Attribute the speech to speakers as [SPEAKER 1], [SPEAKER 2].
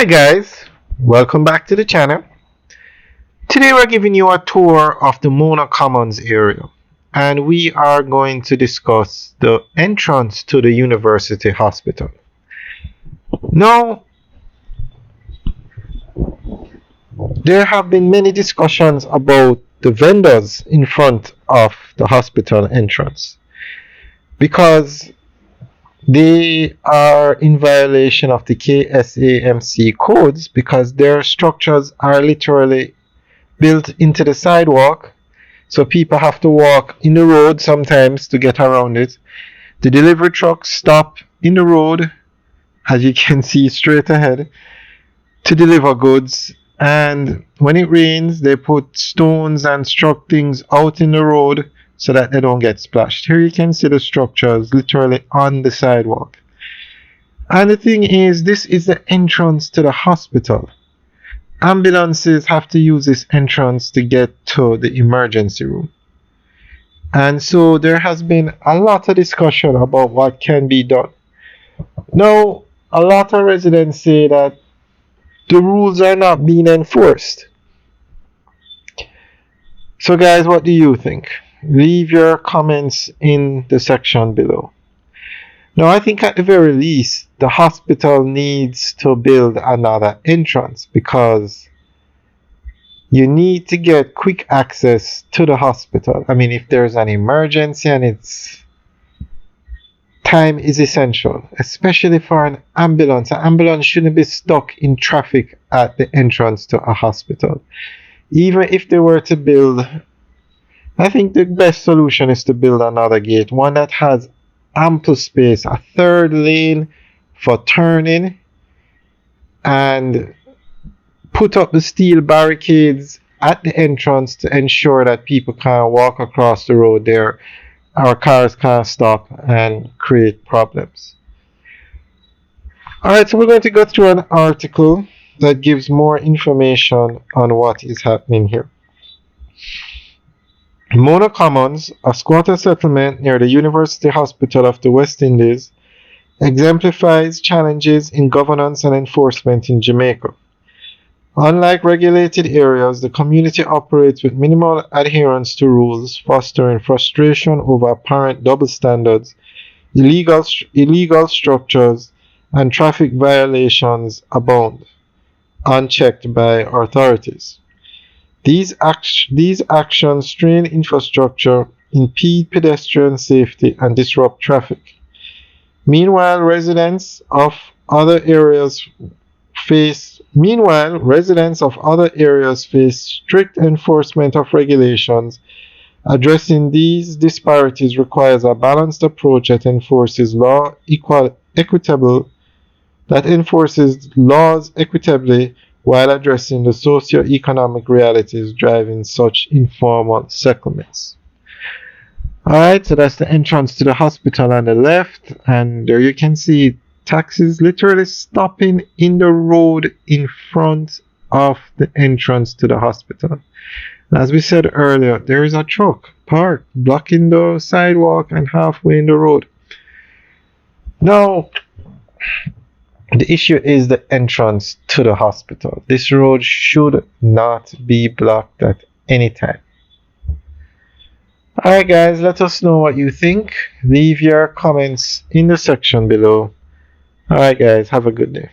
[SPEAKER 1] Hi guys, welcome back to the channel. Today we're giving you a tour of the Mona Commons area and we are going to discuss the entrance to the university hospital. Now, there have been many discussions about the vendors in front of the hospital entrance because they are in violation of the KSAMC codes because their structures are literally built into the sidewalk, so people have to walk in the road sometimes to get around it. The delivery trucks stop in the road, as you can see straight ahead, to deliver goods, and when it rains they put stones and struck things out in the road so that they don't get splashed. Here you can see the structures literally on the sidewalk. And the thing is, this is the entrance to the hospital. Ambulances have to use this entrance to get to the emergency room. And so there has been a lot of discussion about what can be done. Now, a lot of residents say that the rules are not being enforced. So guys, what do you think? Leave your comments in the section below. Now, I think at the very least, the hospital needs to build another entrance because you need to get quick access to the hospital. I mean, if there's an emergency and time is essential, especially for an ambulance. An ambulance shouldn't be stuck in traffic at the entrance to a hospital. Even if they were to build, I think the best solution is to build another gate, one that has ample space, a third lane for turning, and put up the steel barricades at the entrance to ensure that people can't walk across the road there. Our cars can't stop and create problems. Alright, so we're going to go through an article that gives more information on what is happening here. Mona Commons, a squatter settlement near the University Hospital of the West Indies, exemplifies challenges in governance and enforcement in Jamaica. Unlike regulated areas, the community operates with minimal adherence to rules, fostering frustration over apparent double standards, illegal structures, and traffic violations abound, unchecked by authorities. These actions strain infrastructure, impede pedestrian safety, and disrupt traffic. Meanwhile, residents of other areas face strict enforcement of regulations. Addressing these disparities requires a balanced approach that enforces laws equitably while addressing the socio-economic realities driving such informal settlements. Alright, so that's the entrance to the hospital on the left, and there you can see taxis literally stopping in the road in front of the entrance to the hospital. And as we said earlier, there is a truck parked blocking the sidewalk and halfway in the road. Now, the issue is the entrance to the hospital. This road should not be blocked at any time. Alright guys, let us know what you think. Leave your comments in the section below. Alright guys, have a good day.